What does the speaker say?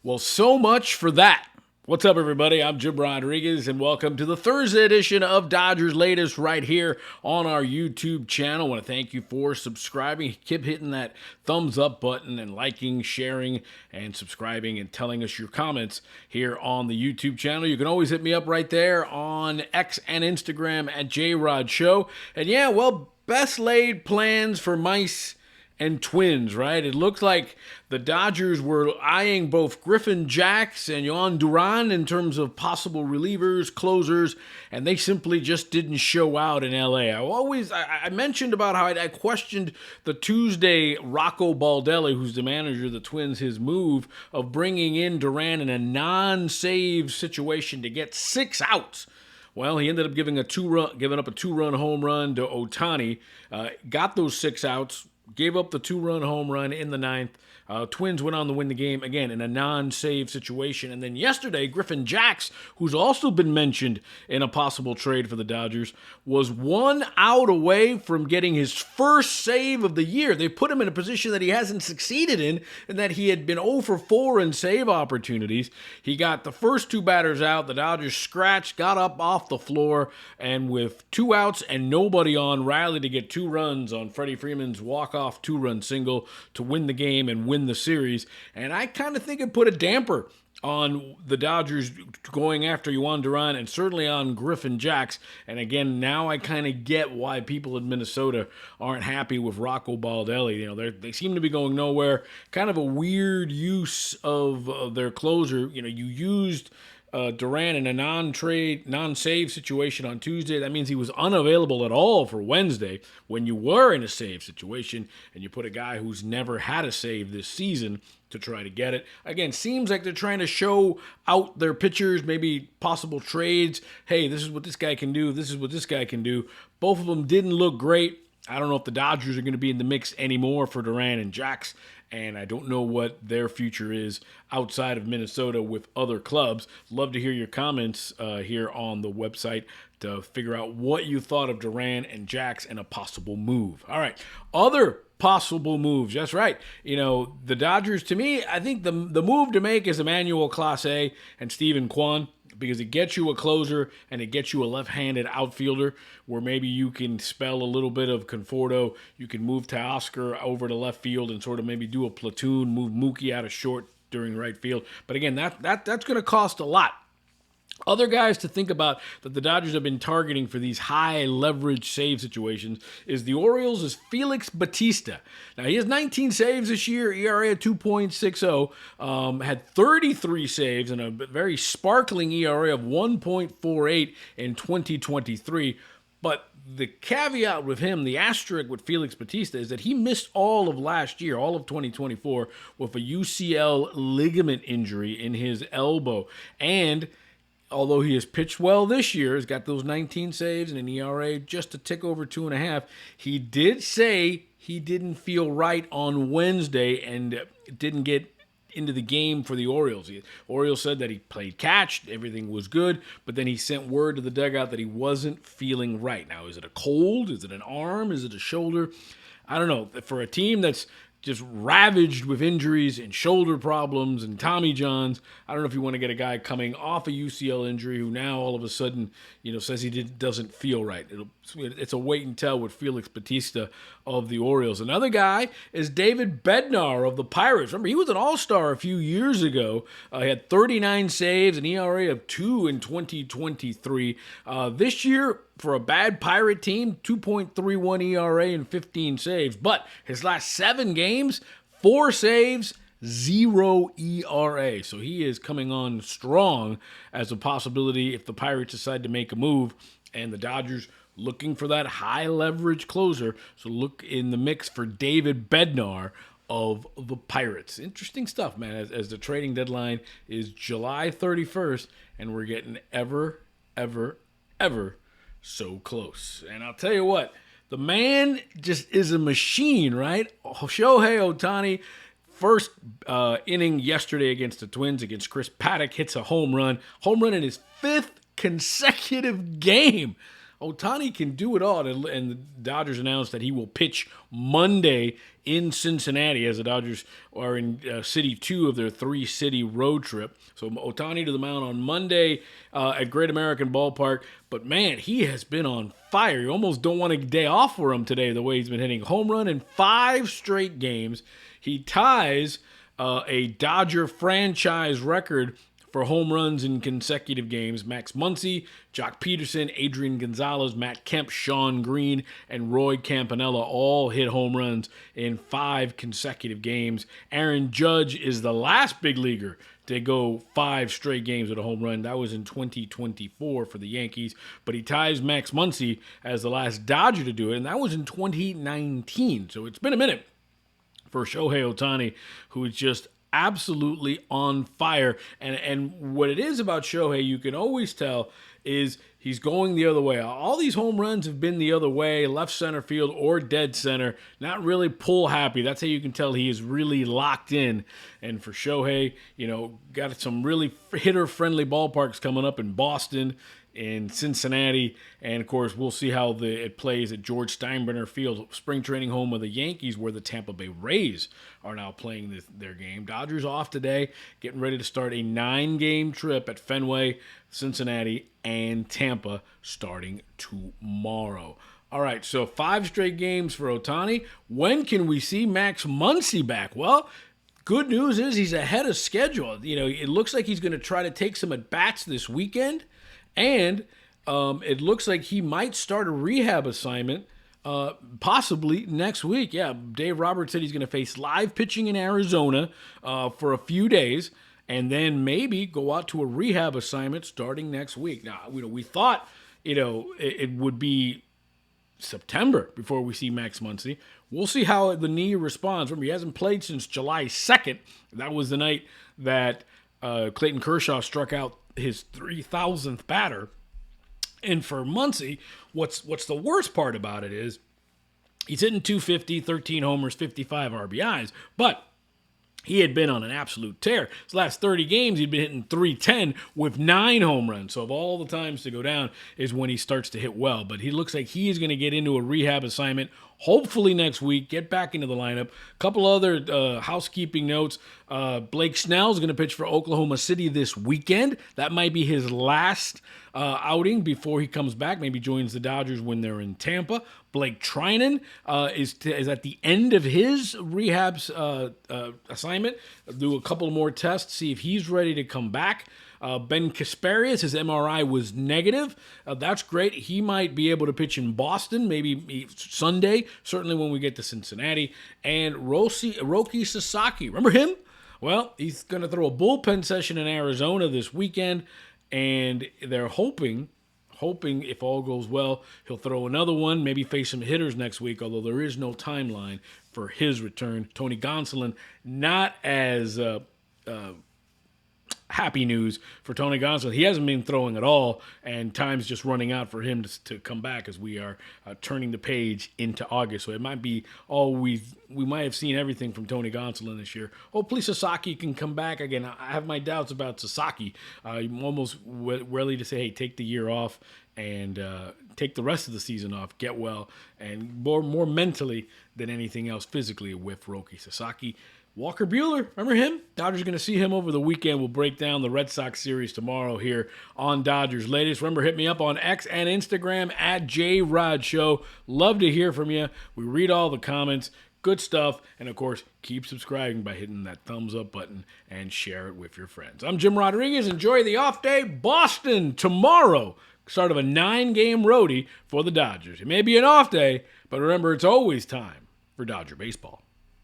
Well, so much for that. What's up, everybody? I'm Jim Rodriguez, and welcome to the Thursday edition of Dodgers Latest right here on our YouTube channel. I want to thank you for subscribing. Keep hitting that thumbs up button and liking, sharing, and subscribing and telling us your comments here on the YouTube channel. You can always hit me up right there on X and Instagram at JRodShow. And yeah, well, best laid plans for mice and Twins, right? It looked like the Dodgers were eyeing both Griffin Jax and Jhoan Duran in terms of possible relievers, closers, and they simply just didn't show out in LA. I mentioned about how I questioned the Tuesday Rocco Baldelli, who's the manager of the Twins, his move of bringing in Duran in a non-save situation to get 6 outs. Well, he ended up giving up a 2-run home run to Ohtani, got those 6 outs, gave up the 2-run home run in the ninth. Twins went on to win the game, again, in a non-save situation. And then yesterday, Griffin Jax, who's also been mentioned in a possible trade for the Dodgers, was 1 out away from getting his first save of the year. They put him in a position that he hasn't succeeded in, and that he had been 0 for 4 in save opportunities. He got the first 2 batters out. The Dodgers scratched, got up off the floor, and with 2 outs and nobody on, rallied to get 2 runs on Freddie Freeman's walk-off 2-run single to win the game and win the series. And I kind of think it put a damper on the Dodgers going after Jhoan Duran and certainly on Griffin Jax. And again, now I kind of get why people in Minnesota aren't happy with Rocco Baldelli. You know, they seem to be going nowhere. Kind of a weird use of their closer. You know, you used Duran in a non-save situation on Tuesday. That means he was unavailable at all for Wednesday when you were in a save situation, and you put a guy who's never had a save this season to try to get it. Again, seems like they're trying to show out their pitchers, maybe possible trades. Hey, this is what this guy can do. This is what this guy can do. Both of them didn't look great. I don't know if the Dodgers are going to be in the mix anymore for Duran and Jax, and I don't know what their future is outside of Minnesota with other clubs. Love to hear your comments here on the website to figure out what you thought of Duran and Jax and a possible move. All right, other possible moves. That's right. You know, the Dodgers, to me, I think the move to make is Emmanuel Clase and Steven Kwan, because it gets you a closer and it gets you a left-handed outfielder where maybe you can spell a little bit of Conforto. You can move Teoscar over to left field and sort of maybe do a platoon, move Mookie out of short during right field. But again, that's going to cost a lot. Other guys to think about that the Dodgers have been targeting for these high leverage save situations is the Orioles' is Felix Bautista. Now, he has 19 saves this year, ERA at 2.60, had 33 saves and a very sparkling ERA of 1.48 in 2023. But the caveat with him, the asterisk with Felix Bautista, is that he missed all of last year, all of 2024, with a UCL ligament injury in his elbow. And although he has pitched well this year, has got those 19 saves and an ERA just a tick over 2.5, he did say he didn't feel right on Wednesday and didn't get into the game for the Orioles. The Orioles said that he played catch, everything was good, but then he sent word to the dugout that he wasn't feeling right. Now, is it a cold? Is it an arm? Is it a shoulder? I don't know. For a team that's just ravaged with injuries and shoulder problems and Tommy Johns, I don't know if you want to get a guy coming off a UCL injury who now all of a sudden, says he doesn't feel right. It's a wait and tell with Felix Bautista of the Orioles. Another guy is David Bednar of the Pirates. Remember, he was an all-star a few years ago. He had 39 saves, an ERA of 2 in 2023. This year, for a bad Pirate team, 2.31 ERA and 15 saves. But his last 7 games, 4 saves, 0 ERA. So he is coming on strong as a possibility if the Pirates decide to make a move, and the Dodgers looking for that high leverage closer. So look in the mix for David Bednar of the Pirates. Interesting stuff, man, as the trading deadline is July 31st, and we're getting ever so close. And I'll tell you what, the man just is a machine, right? Shohei Ohtani, first inning yesterday against the Twins, against Chris Paddock, hits a home run in his 5th consecutive game. Ohtani can do it all. And the Dodgers announced that he will pitch Monday in Cincinnati as the Dodgers are in City 2 of their 3-city road trip. So Ohtani to the mound on Monday at Great American Ballpark. But, man, he has been on fire. You almost don't want a day off for him today the way he's been hitting. Home run in 5 straight games. He ties a Dodger franchise record for home runs in consecutive games. Max Muncy, Jock Peterson, Adrian Gonzalez, Matt Kemp, Sean Green, and Roy Campanella all hit home runs in 5 consecutive games. Aaron Judge is the last big leaguer to go 5 straight games with a home run. That was in 2024 for the Yankees. But he ties Max Muncy as the last Dodger to do it, and that was in 2019. So it's been a minute for Shohei Ohtani, who is just absolutely on fire. And what it is about Shohei, you can always tell, is he's going the other way. All these home runs have been the other way, left center field or dead center. Not really pull happy. That's how you can tell he is really locked in. And for Shohei, got some really hitter-friendly ballparks coming up in Boston, in Cincinnati, and of course we'll see how it plays at George Steinbrenner Field, spring training home of the Yankees, where the Tampa Bay Rays are now playing their game. Dodgers off today, getting ready to start a 9-game trip at Fenway, Cincinnati, and Tampa starting tomorrow. All right, so 5 straight games for Ohtani. When can we see Max Muncy back? Well, good news is he's ahead of schedule. It looks like he's going to try to take some at-bats this weekend. And it looks like he might start a rehab assignment possibly next week. Yeah, Dave Roberts said he's going to face live pitching in Arizona for a few days and then maybe go out to a rehab assignment starting next week. Now, we thought, it would be September before we see Max Muncy. We'll see how the knee responds. Remember, he hasn't played since July 2nd. That was the night that Clayton Kershaw struck out his 3,000th batter. And for Muncy, what's the worst part about it is he's hitting 250, 13 homers, 55 RBIs, but he had been on an absolute tear. His last 30 games, he'd been hitting 310 with 9 home runs. So of all the times to go down is when he starts to hit well. But he looks like he is going to get into a rehab assignment hopefully next week, get back into the lineup. A couple other housekeeping notes. Blake Snell is going to pitch for Oklahoma City this weekend. That might be his last outing before he comes back. Maybe joins the Dodgers when they're in Tampa. Blake Trinan is at the end of his rehab assignment. Do a couple more tests, see if he's ready to come back. Ben Kasparius, his MRI was negative. That's great. He might be able to pitch in Boston, maybe Sunday, certainly when we get to Cincinnati. And Roki Sasaki, remember him? Well, he's going to throw a bullpen session in Arizona this weekend, and they're hoping if all goes well, he'll throw another one, maybe face some hitters next week, although there is no timeline for his return. Tony Gonsolin, not as happy news for Tony Gonsolin. He hasn't been throwing at all, and time's just running out for him to come back as we are turning the page into August. So it might be we might have seen everything from Tony Gonsolin this year. Hopefully Sasaki can come back again. I have my doubts about Sasaki. I'm almost ready to say, hey, take the year off and take the rest of the season off, get well, and more mentally than anything else physically with Roki Sasaki. Walker Buehler, remember him? Dodgers are going to see him over the weekend. We'll break down the Red Sox series tomorrow here on Dodgers Latest. Remember, hit me up on X and Instagram at JRodShow. Love to hear from you. We read all the comments. Good stuff. And, of course, keep subscribing by hitting that thumbs up button and share it with your friends. I'm Jim Rodriguez. Enjoy the off day. Boston tomorrow. Start of a 9-game roadie for the Dodgers. It may be an off day, but remember, it's always time for Dodger baseball.